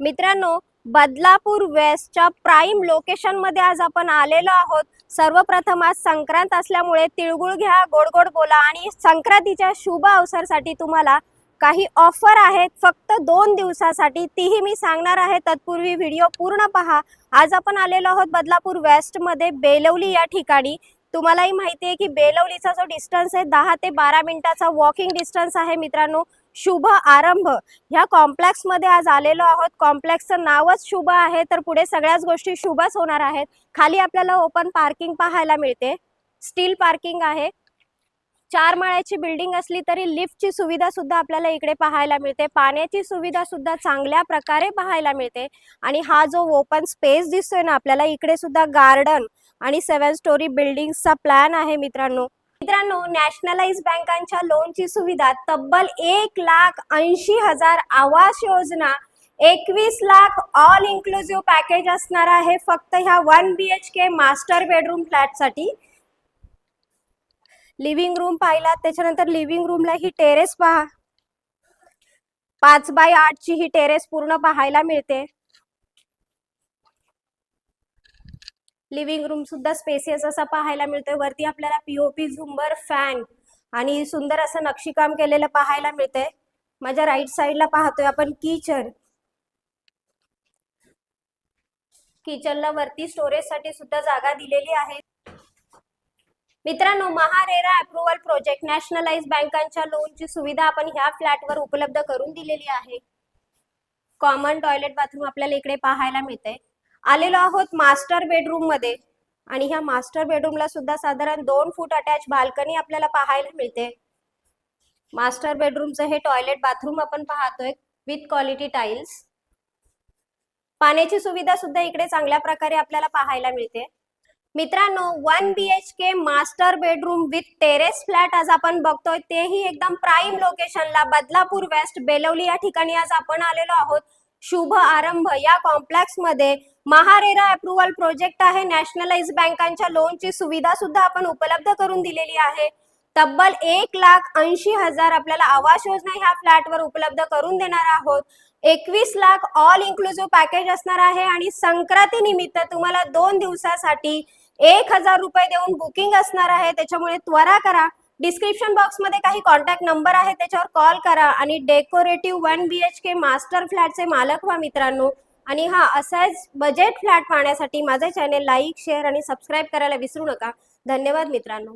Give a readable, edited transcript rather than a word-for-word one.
मित्रांनो, Badlapur वेस्टच्या prime location मध्ये आज आपण आलेलो आहोत। सर्वप्रथम आज संक्रांत असल्यामुळे तिळगुळ घ्या, गोड गोड बोला आणि संक्रांतीच्या शुभ अवसरासाठी तुम्हाला काही ऑफर आहेत फक्त 2 दिवसासाठी, तीही मी सांगणार आहे। तत्पूर्वी व्हिडिओ पूर्ण पहा। आज आपण आलेलो आहोत बदलापूर वेस्ट मध्ये बेलवली या ठिकाणी। तुम्हालाही माहिती आहे की बेलवलीचा जो डिस्टन्स आहे 10 ते 12 मिनिटाचा वॉकिंग डिस्टन्स आहे। मित्रांनो, शुभ आरंभ ह्या कॉम्प्लेक्स मध्ये आज आलेलो आहोत। कॉम्प्लेक्सचं नावच शुभ आहे, तर पुढे सगळ्याच गोष्टी शुभच होणार आहेत। खाली आपल्याला ओपन पार्किंग पाहायला मिळते, स्टील पार्किंग आहे। 4 माळ्याची बिल्डिंग असली तरी लिफ्टची सुविधा सुद्धा आपल्याला इकडे पाहायला मिळते। पाण्याची सुविधा सुद्धा चांगल्या प्रकारे पाहायला मिळते। आणि हा जो ओपन स्पेस दिसतोय ना आपल्याला, इकडे सुद्धा गार्डन आणि 7 स्टोरी बिल्डिंगचा प्लॅन आहे। मित्रांनो, नॅशनलाइज बँकांच्या लोनची सुविधा तब्बल 1,80,000 Awas Yojana, 21 lakh all inclusive package असणार आहे फक्त ह्या 1 BHK मास्टर बेडरूम फ्लॅट साठी। लिव्हिंग रूम पाहिलात, त्याच्यानंतर लिव्हिंग रूमला ही टेरेस पहा, 5x8 ची ही टेरेस पूर्ण पाहायला मिळते। लिव्हिंग रूम सुद्धा स्पेसियस असा पाहायला मिळतोय। वरती आपल्याला पीओपी झुंबर फॅन आणि सुंदर असं नक्षीकाम केलेलं पाहायला मिळतंय। माझ्या राईट साईडला पाहतोय आपण किचन। किचनला वरती स्टोरेज साठी सुद्धा जागा दिलेली आहे। मित्रांनो, महारेरा अप्रुव्हल प्रोजेक्ट नॅशनलाइज बँकांच्या लोनची सुविधा आपण ह्या फ्लॅटवर उपलब्ध करून दिलेली आहे। कॉमन टॉयलेट बाथरूम आपल्याला इकडे पाहायला मिळते। आलेलो आहोत मास्टर बेडरूम मध्ये आणि ह्या मास्टर बेडरूमला सुद्धा साधारण 2 फूट अटॅच बाल्कनी आपल्याला पाहायला मिळते। मास्टर बेडरूमचं हे टॉयलेट बाथरूम आपण पाहतोय विथ क्वालिटी टाइल्स। पाण्याची सुविधा सुद्धा इकडे चांगल्या प्रकारे आपल्याला पाहायला मिळते। मित्रांनो, 1 BHK master bedroom with terrace flat आज आपण बघतोय, तेही एकदम प्राईम लोकेशनला बदलापूर वेस्ट बेलवली या ठिकाणी आज आपण आलेलो आहोत। शुभ आरंभ या कॉम्प्लेक्स मध्ये महारेरा अप्रुव्हल प्रोजेक्ट आहे। नॅशनलाइज बँकांच्या लोनची सुविधा सुद्धा आपण उपलब्ध करून दिलेली आहे। तब्बल 1,80,000 आपल्याला आवास योजना ह्या फ्लॅटवर उपलब्ध करून देणार आहोत। 21 लाख ऑल इन्क्लुसिव्ह पॅकेज असणार आहे आणि संक्रांती निमित्त तुम्हाला 2 दिवसासाठी 1,000 रुपये देऊन बुकिंग असणार आहे। त्याच्यामुळे त्वरा करा। डिस्क्रिप्शन बॉक्स मध्ये काही कॉन्टॅक्ट नंबर आहे, त्याच्यावर कॉल करा आणि डेकोरेटिव्ह 1 BHK मास्टर फ्लॅटचे मालक व्हा मित्रांनो। आणि हा असाच बजेट फ्लॅट पाहण्यासाठी माझे चॅनल लाईक, शेअर आणि सबस्क्राईब करायला विसरू नका। धन्यवाद मित्रांनो।